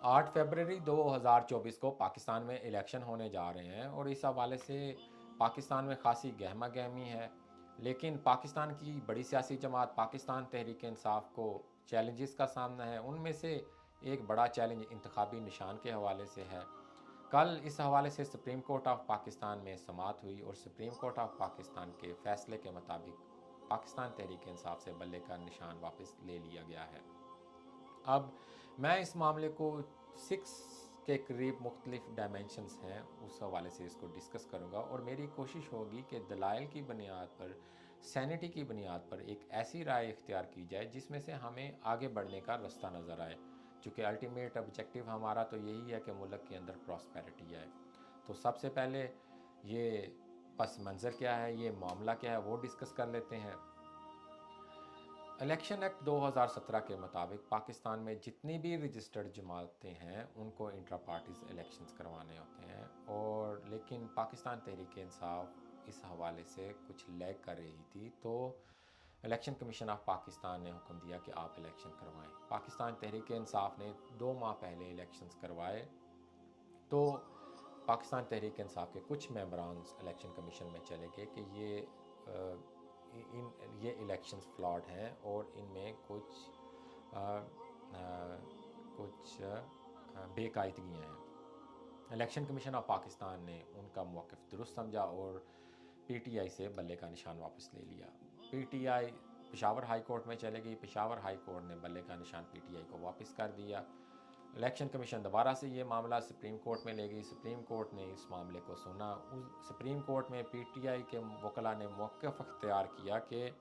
8 फरवरी 2024 को पाकिस्तान में इलेक्शन होने जा रहे हैं और इस हवाले से पाकिस्तान में खासी गहमा गहमी है। लेकिन पाकिस्तान की बड़ी सियासी जमात पाकिस्तान तहरीक इंसाफ को चैलेंजेस का सामना है। उनमें से एक बड़ा चैलेंज इंतखाबी निशान के हवाले से है। कल इस हवाले से सुप्रीम कोर्ट ऑफ पाकिस्तान में समाअत हुई और सुप्रीम कोर्ट ऑफ पाकिस्तान के फैसले के मुताबिक पाकिस्तान तहरीक इंसाफ से बल्ले का निशान वापस ले लिया गया है। अब मैं इस मामले को 6 के करीब मुख्तलिफ डायमेंशंस हैं उस हवाले से इसको डिस्कस करूँगा और मेरी कोशिश होगी कि दलाइल की बुनियाद पर, सैनिटी की बुनियाद पर एक ऐसी राय इख्तियार की जाए जिसमें से हमें आगे बढ़ने का रास्ता नज़र आए। चूँकि अल्टीमेट ऑब्जेक्टिव हमारा तो यही है कि मुल्क के अंदर प्रॉस्पेरिटी आए। तो सबसे पहले ये पस मंज़र क्या है, ये मामला क्या है, वो डिस्कस कर लेते हैं। इलेक्शन एक्ट 2017 के मुताबिक पाकिस्तान में जितनी भी रजिस्टर्ड जमातें हैं उनको इंट्रा पार्टीज इलेक्शंस करवाने होते हैं, और लेकिन पाकिस्तान तहरीक इंसाफ इस हवाले से कुछ लैग कर रही थी। तो इलेक्शन कमीशन ऑफ पाकिस्तान ने हुक्म दिया कि आप इलेक्शन करवाएं। पाकिस्तान तहरीक इंसाफ ने 2 माह पहले इलेक्शंस करवाए। तो पाकिस्तान तहरीक इंसाफ के कुछ मेंबरान इलेक्शन कमीशन में चले गए कि ये इलेक्शंस फ्लॉड हैं और इनमें कुछ बेकायदगियाँ हैं। इलेक्शन कमीशन ऑफ पाकिस्तान ने उनका मौक़िफ़ दुरुस्त समझा और पीटीआई से बल्ले का निशान वापस ले लिया। पीटीआई पेशावर हाई कोर्ट में चले गई। पेशावर हाई कोर्ट ने बल्ले का निशान पीटीआई को वापस कर दिया। इलेक्शन कमीशन दोबारा से ये मामला सुप्रीम कोर्ट में ले गई। सुप्रीम कोर्ट ने इस मामले को सुना। उस सुप्रीम कोर्ट में पीटीआई के वकला ने मौक़िफ़ अख्तियार किया कि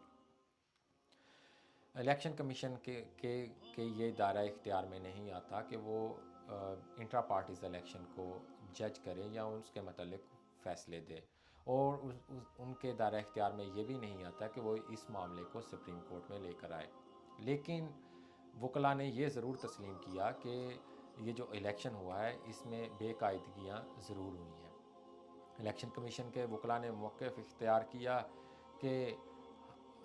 इलेक्शन कमीशन के ये दायरा इख्तियार में नहीं आता कि वो इंट्रा पार्टीज़ इलेक्शन को जज करे या उसके मतलब फ़ैसले दे, और उनके दायरा इख्तियार में ये भी नहीं आता कि वो इस मामले को सुप्रीम कोर्ट में लेकर आए। लेकिन वकला ने ये ज़रूर तस्लीम किया कि ये जो इलेक्शन हुआ है इसमें बेकायदगियाँ ज़रूर हुई हैं। इलेक्शन कमीशन के वकला ने मौक़िफ़ इख्तियार किया कि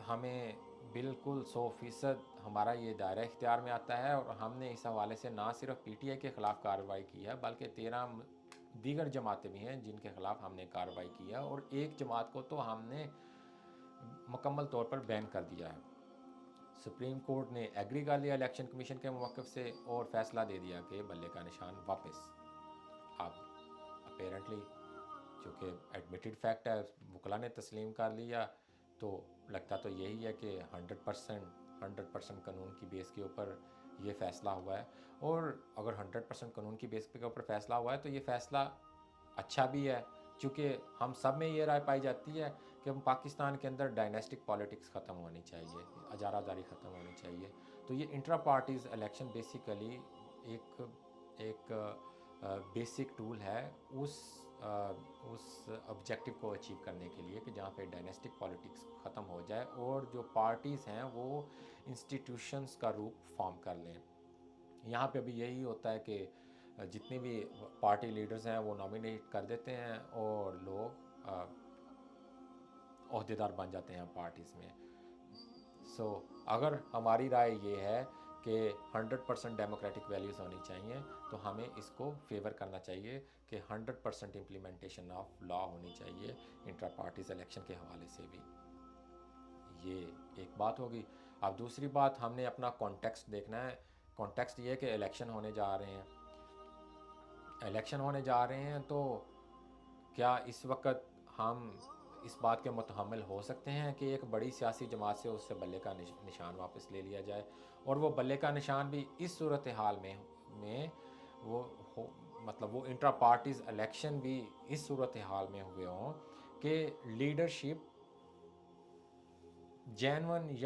हमें बिल्कुल 100% हमारा ये दायरा इख्तियार में आता है, और हमने इस हवाले से ना सिर्फ पीटीआई के ख़िलाफ़ कार्रवाई की है बल्कि 13 दीगर जमातें भी हैं जिनके ख़िलाफ़ हमने कार्रवाई की है, और एक जमात को तो हमने मुकम्मल तौर पर बैन कर दिया है। सुप्रीम कोर्ट ने एग्री कर लिया इलेक्शन कमीशन के मौक़िफ़ से और फ़ैसला दे दिया कि बल्ले का निशान वापस। अब अपेरेंटली चूँकि एडमिटेड फैक्ट है, वकला ने तस्लीम कर लिया, तो लगता तो यही है कि 100% कानून की बेस के ऊपर ये फ़ैसला हुआ है। और अगर 100% कानून की बेस के ऊपर फ़ैसला हुआ है तो ये फ़ैसला अच्छा भी है, चूँकि हम सब में ये राय पाई जाती है कि हम पाकिस्तान के अंदर डायनेस्टिक पॉलिटिक्स ख़त्म होनी चाहिए, अजारादारी ख़त्म होनी चाहिए। तो ये इंट्रा पार्टीज़ इलेक्शन बेसिकली एक बेसिक टूल है उस ऑब्जेक्टिव को अचीव करने के लिए कि जहाँ पे डायनेस्टिक पॉलिटिक्स ख़त्म हो जाए और जो पार्टीज़ हैं वो इंस्टीट्यूशंस का रूप फॉर्म कर लें। यहाँ पे भी यही होता है कि जितने भी पार्टी लीडर्स हैं वो नॉमिनेट कर देते हैं और लोग ओहदेदार बन जाते हैं पार्टीज़ में। अगर हमारी राय ये है कि 100% डेमोक्रेटिक वैल्यूज़ होनी चाहिए, तो हमें इसको फेवर करना चाहिए कि 100% इम्प्लीमेंटेशन ऑफ लॉ होनी चाहिए इंट्रा पार्टीज़ इलेक्शन के हवाले से भी। ये एक बात होगी। अब दूसरी बात, हमने अपना कॉन्टेक्स्ट देखना है। कॉन्टेक्स्ट ये है कि इलेक्शन होने जा रहे हैं। तो क्या इस वक्त हम इस बात के मुतहम्मिल हो सकते हैं कि एक बड़ी सियासी जमात से उससे बल्ले का निशान वापस ले लिया जाए, और वो बल्ले का निशान भी इस सूरत हाल में वो हो, मतलब वो इंट्रा पार्टीज़ इलेक्शन भी इस सूरत हाल में हुए हों कि लीडरशिप जेन्युइन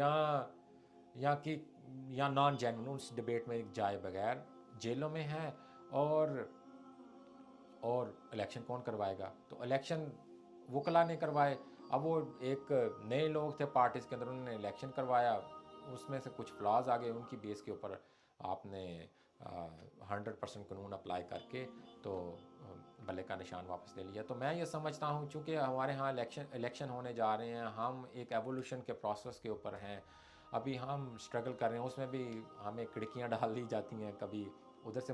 कि या नॉन जेन्युइन उस डिबेट में जाए बगैर जेलों में है, और इलेक्शन कौन करवाएगा? तो इलेक्शन वकला ने करवाए। अब वो एक नए लोग थे पार्टीज़ के अंदर, उन्होंने इलेक्शन करवाया, उसमें से कुछ फ्लॉज आ गए, उनकी बेस के ऊपर आपने 100% कानून अप्लाई करके तो बल्ले का निशान वापस ले लिया। तो मैं ये समझता हूँ चूँकि हमारे यहाँ इलेक्शन होने जा रहे हैं, हम एक एवोल्यूशन के प्रोसेस के ऊपर हैं, अभी हम स्ट्रगल कर रहे हैं, उसमें भी हमें खिड़कियाँ डाल दी जाती हैं, कभी उधर से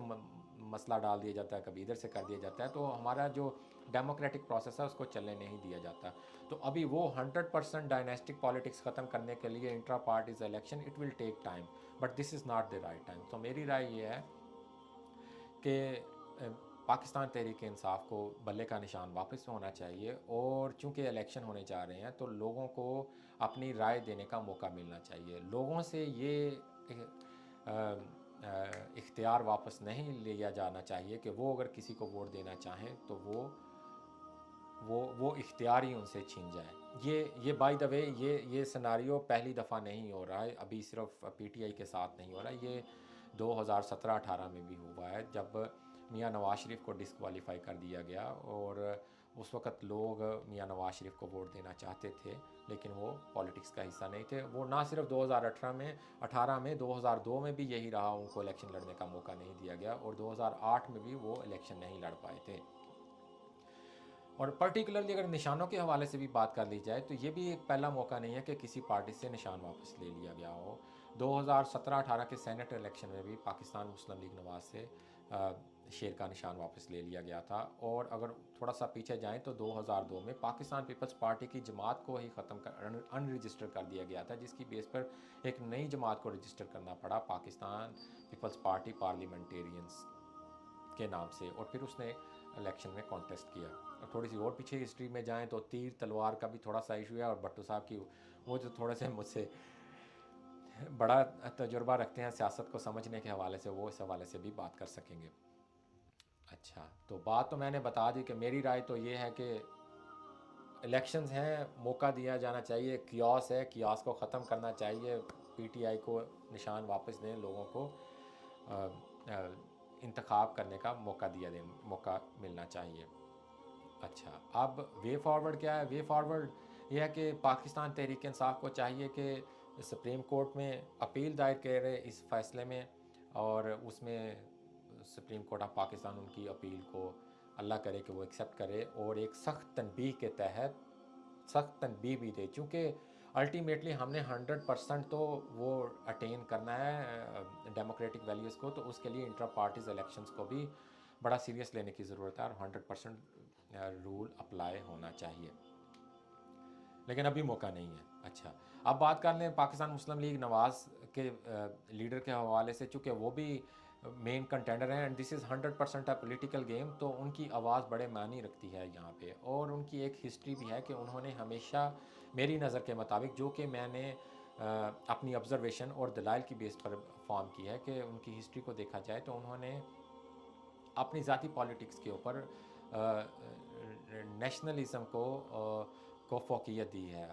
मसला डाल दिया जाता है, कभी इधर से कर दिया जाता है, तो हमारा जो डेमोक्रेटिक प्रोसेस है उसको चलने नहीं दिया जाता। तो अभी वो 100% डायनेस्टिक पॉलिटिक्स ख़त्म करने के लिए intra parties election, it will take time, but this is not the right time. तो मेरी राय ये है कि पाकिस्तान तहरीक इंसाफ को बल्ले का निशान वापस होना चाहिए, और चूंकि इलेक्शन होने जा रहे हैं तो लोगों को अपनी राय देने का मौका मिलना चाहिए। लोगों से ये इख्तियार वापस नहीं लिया जाना चाहिए कि वो अगर किसी को वोट देना चाहें तो वो इख्तियार ही उनसे छीन जाए। ये बाय द वे ये सिनारियो पहली दफ़ा नहीं हो रहा है, अभी सिर्फ पीटीआई के साथ नहीं हो रहा है, ये 2017-18 में भी हुआ है, जब मियां नवाज शरीफ को डिस्क्वालीफाई कर दिया गया, और उस वक़्त लोग मियां नवाज शरीफ को वोट देना चाहते थे लेकिन वो पॉलिटिक्स का हिस्सा नहीं थे। वो ना सिर्फ 2018 में 2002 में भी यही रहा, उनको इलेक्शन लड़ने का मौका नहीं दिया गया, और 2008 में भी वो इलेक्शन नहीं लड़ पाए थे। और पर्टिकुलरली अगर निशानों के हवाले से भी बात कर ली जाए तो ये भी एक पहला मौका नहीं है कि किसी पार्टी से निशान वापस ले लिया गया हो। 2017-18 के सेनेट इलेक्शन में भी पाकिस्तान मुस्लिम लीग नवाज से शेर का निशान वापस ले लिया गया था। और अगर थोड़ा सा पीछे जाएं तो 2002 में पाकिस्तान पीपल्स पार्टी की जमात को ही ख़त्म कर अनरजिस्टर कर दिया गया था, जिसकी बेस पर एक नई जमात को रजिस्टर करना पड़ा, पाकिस्तान पीपल्स पार्टी पार्लियामेंटेरियंस के नाम से, और फिर उसने इलेक्शन में कॉन्टेस्ट किया। और थोड़ी सी और पीछे हिस्ट्री में जाएं तो तीर तलवार का भी थोड़ा सा इशू है, और भट्टो साहब की वो जो थोड़े से मुझसे बड़ा तजुर्बा रखते हैं सियासत को समझने के हवाले से, वो इस हवाले से भी बात कर सकेंगे। अच्छा, तो बात तो मैंने बता दी कि मेरी राय तो ये है कि इलेक्शंस हैं, मौका दिया जाना चाहिए, कियास है, कियास को ख़त्म करना चाहिए, पीटीआई को निशान वापस दें, लोगों को इंतखाब करने का मौका मिलना चाहिए। अच्छा, अब वे फॉरवर्ड क्या है? वे फॉरवर्ड ये है कि पाकिस्तान तहरीक इंसाफ को चाहिए कि सुप्रीम कोर्ट में अपील दायर करे इस फैसले में, और उसमें सुप्रीम कोर्ट ऑफ पाकिस्तान उनकी अपील को अल्लाह करे कि वो एक्सेप्ट करे, और एक सख्त तनबीह के तहत सख्त तनबीह भी दे, चूँकि अल्टीमेटली हमने 100% तो वो अटेन करना है डेमोक्रेटिक वैल्यूज़ को, तो उसके लिए इंट्रा पार्टीज इलेक्शंस को भी बड़ा सीरियस लेने की ज़रूरत है, और 100% रूल अप्लाई होना चाहिए, लेकिन अभी मौका नहीं है। अच्छा, अब बात कर लें पाकिस्तान मुस्लिम लीग नवाज़ के लीडर के हवाले से, चूँकि वो भी मेन कंटेंडर हैं, and this is 100% a political game, तो उनकी आवाज़ बड़े मायने रखती है यहाँ पे, और उनकी एक हिस्ट्री भी है कि उन्होंने हमेशा मेरी नज़र के मुताबिक, जो कि मैंने अपनी ऑब्जर्वेशन और दलाइल की बेस पर फॉर्म की है, कि उनकी हिस्ट्री को देखा जाए तो उन्होंने अपनी ज़ाती पॉलिटिक्स के ऊपर नेशनलिज़म को फोकियत दी है।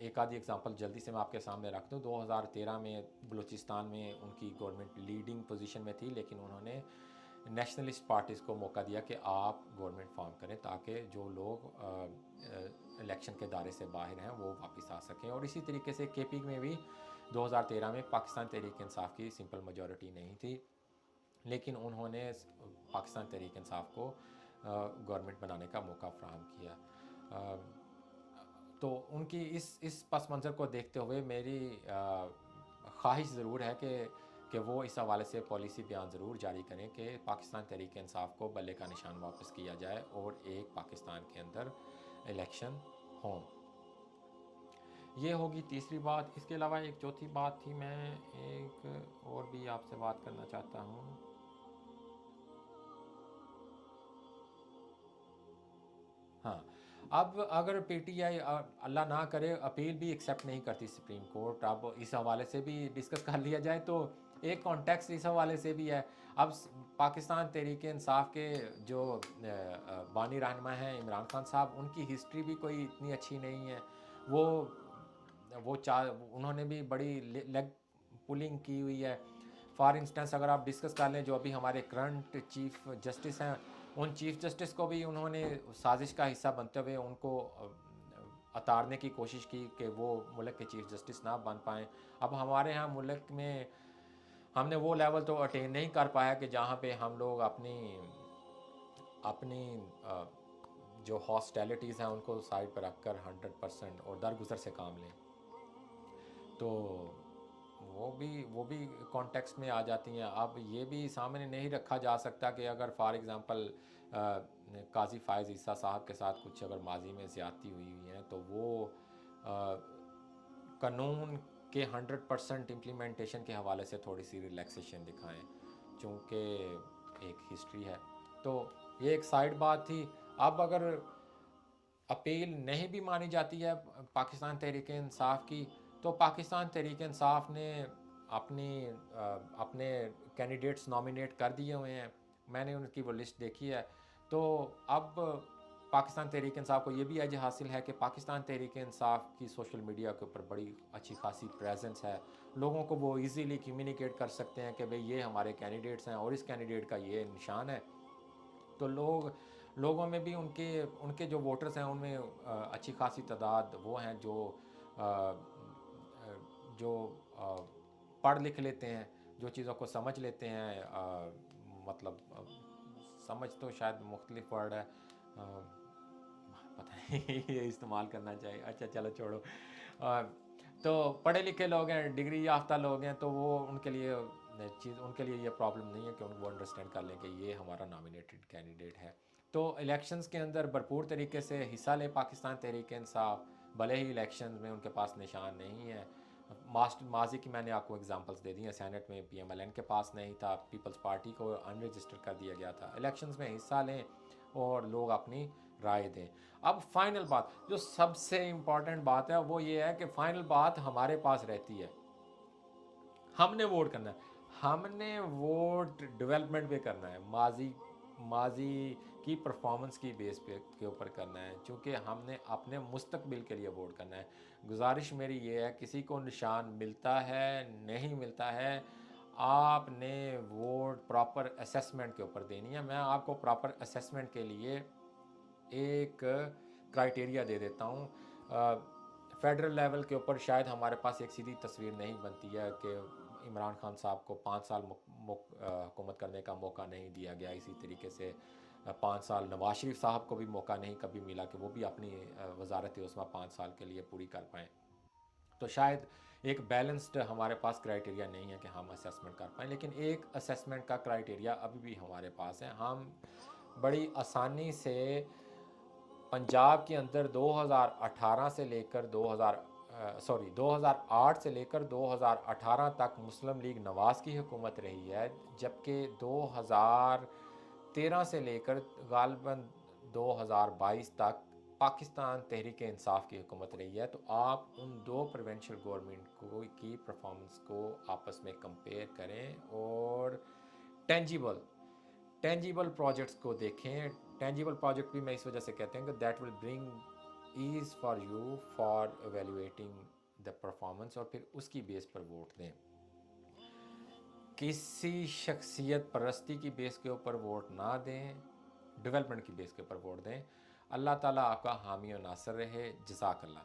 एक आधी एग्जांपल जल्दी से मैं आपके सामने रख दूँ। 2013 में बलूचिस्तान में उनकी गवर्नमेंट लीडिंग पोजीशन में थी, लेकिन उन्होंने नेशनलिस्ट पार्टीज़ को मौका दिया कि आप गवर्नमेंट फॉर्म करें, ताकि जो लोग इलेक्शन के दायरे से बाहर हैं वो वापस आ सकें। और इसी तरीके से केपी में भी 2013 में पाकिस्तान तहरीक इंसाफ की सिंपल मेजॉरिटी नहीं थी, लेकिन उन्होंने पाकिस्तान तहरीक इंसाफ को गवर्नमेंट बनाने का मौका फ्राहम किया। तो उनकी इस पस मंज़र को देखते हुए मेरी ख्वाहिश ज़रूर है कि वो इस हवाले से पॉलिसी बयान ज़रूर जारी करें कि पाकिस्तान तहरीक इंसाफ को बल्ले का निशान वापस किया जाए, और एक पाकिस्तान के अंदर इलेक्शन हों। ये होगी तीसरी बात। इसके अलावा एक चौथी बात थी, मैं एक और भी आपसे बात करना चाहता हूँ। हाँ, अब अगर पीटीआई अल्लाह ना करे अपील भी एक्सेप्ट नहीं करती सुप्रीम कोर्ट, अब इस हवाले से भी डिस्कस कर लिया जाए तो एक कॉन्टेक्स्ट इस हवाले से भी है। अब पाकिस्तान तहरीक इंसाफ के जो बानी रहनुमा हैं इमरान खान साहब, उनकी हिस्ट्री भी कोई इतनी अच्छी नहीं है। वो उन्होंने भी बड़ी लेग पुलिंग की हुई है। फॉर इंस्टेंस अगर आप डिस्कस कर लें, जो अभी हमारे करंट चीफ जस्टिस हैं, उन चीफ जस्टिस को भी उन्होंने साजिश का हिस्सा बनते हुए उनको अतारने की कोशिश की कि वो मुल्क के चीफ जस्टिस ना बन पाएँ। अब हमारे यहाँ मुल्क में हमने वो लेवल तो अटेन नहीं कर पाया कि जहाँ पे हम लोग अपनी अपनी जो हॉस्टैलिटीज़ हैं उनको साइड पर रख कर 100% और दरगुजर से काम लें। तो वो भी कॉन्टेक्स्ट में आ जाती हैं। अब ये भी सामने नहीं रखा जा सकता कि अगर फॉर एग्ज़ाम्पल काजी फ़ायज़ ईसा साहब के साथ कुछ अगर माजी में ज़्यादती हुई हुई हैं तो वो कानून के 100% इम्प्लीमेंटेशन के हवाले से थोड़ी सी रिलैक्सेशन दिखाएं, चूँकि एक हिस्ट्री है। तो ये एक साइड बात थी। अब अगर अपील नहीं भी मानी जाती है पाकिस्तान तहरीक इंसाफ की, तो पाकिस्तान तहरीक इंसाफ ने अपने कैंडिडेट्स नॉमिनेट कर दिए हुए हैं। मैंने उनकी वो लिस्ट देखी है। तो अब पाकिस्तान तहरीक इंसाफ को ये भी एज हासिल है कि पाकिस्तान तहरीक इंसाफ की सोशल मीडिया के ऊपर बड़ी अच्छी खासी प्रेजेंस है। लोगों को वो इजीली कम्युनिकेट कर सकते हैं कि भाई ये हमारे कैंडिडेट्स हैं और इस कैंडिडेट का ये निशान है। तो लोगों में भी उनके उनके जो वोटर्स हैं उनमें अच्छी खासी तादाद वो हैं जो जो पढ़ लिख लेते हैं, जो चीज़ों को समझ लेते हैं। मतलब समझ तो शायद मुख्तलिफ वर्ड है, पता नहीं ये इस्तेमाल करना चाहिए, अच्छा चलो छोड़ो। तो पढ़े लिखे लोग हैं, डिग्री याफ्ता लोग हैं, तो वो उनके लिए ये प्रॉब्लम नहीं है कि वो अंडरस्टैंड कर लें कि ये हमारा नॉमिनेटेड कैंडिडेट है। तो इलेक्शंस के अंदर भरपूर तरीके से हिस्सा ले पाकिस्तान तहरीक इंसाफ, भले ही इलेक्शन में उनके पास निशान नहीं है। माजी की मैंने आपको एग्जांपल्स दे दी हैं। सेनेट में PMLN के पास नहीं था, पीपल्स पार्टी को अनरजिस्टर कर दिया गया था। इलेक्शंस में हिस्सा लें और लोग अपनी राय दें। अब फाइनल बात, जो सबसे इम्पॉर्टेंट बात है वो ये है कि फाइनल बात हमारे पास रहती है। हमने वोट करना है, हमने वोट डेवलपमेंट पे करना है, माजी की परफॉर्मेंस की बेस पे के ऊपर करना है, क्योंकि हमने अपने मुस्तकबिल के लिए वोट करना है। गुजारिश मेरी ये है, किसी को निशान मिलता है नहीं मिलता है, आपने वोट प्रॉपर असेसमेंट के ऊपर देनी है। मैं आपको प्रॉपर असेसमेंट के लिए एक क्राइटेरिया दे देता हूँ। फेडरल लेवल के ऊपर शायद हमारे पास एक सीधी तस्वीर नहीं बनती है कि इमरान खान साहब को 5 साल हुकूमत करने का मौका नहीं दिया गया। इसी तरीके से 5 साल नवाज शरीफ साहब को भी मौका नहीं कभी मिला कि वो भी अपनी वजारत उस्मा 5 साल के लिए पूरी कर पाएँ। तो शायद एक बैलेंस्ड हमारे पास क्राइटेरिया नहीं है कि हम असेसमेंट कर पाएँ, लेकिन एक असेसमेंट का क्राइटेरिया अभी भी हमारे पास है। हम बड़ी आसानी से पंजाब के अंदर 2018 से लेकर 2008 से लेकर 2018 तक मुस्लिम लीग नवाज़ की हुकूमत रही है, जबकि 2013 से लेकर गालिबन 2022 तक पाकिस्तान तहरीक इंसाफ की हुकूमत रही है। तो आप उन दो प्रोविंशियल गवर्नमेंट की परफॉर्मेंस को आपस में कंपेयर करें और टेंजिबल टेंजिबल प्रोजेक्ट्स को देखें। टेंजिबल प्रोजेक्ट भी मैं इस वजह से कहते हैं कि that will bring ease for you for evaluating the performance, और फिर उसकी बेस पर वोट दें। किसी शख्सियत परस्ती की बेस के ऊपर वोट ना दें, डेवलपमेंट की बेस के ऊपर वोट दें। अल्लाह ताला आपका हामी और नासर रहे। जज़ाकल्लाह।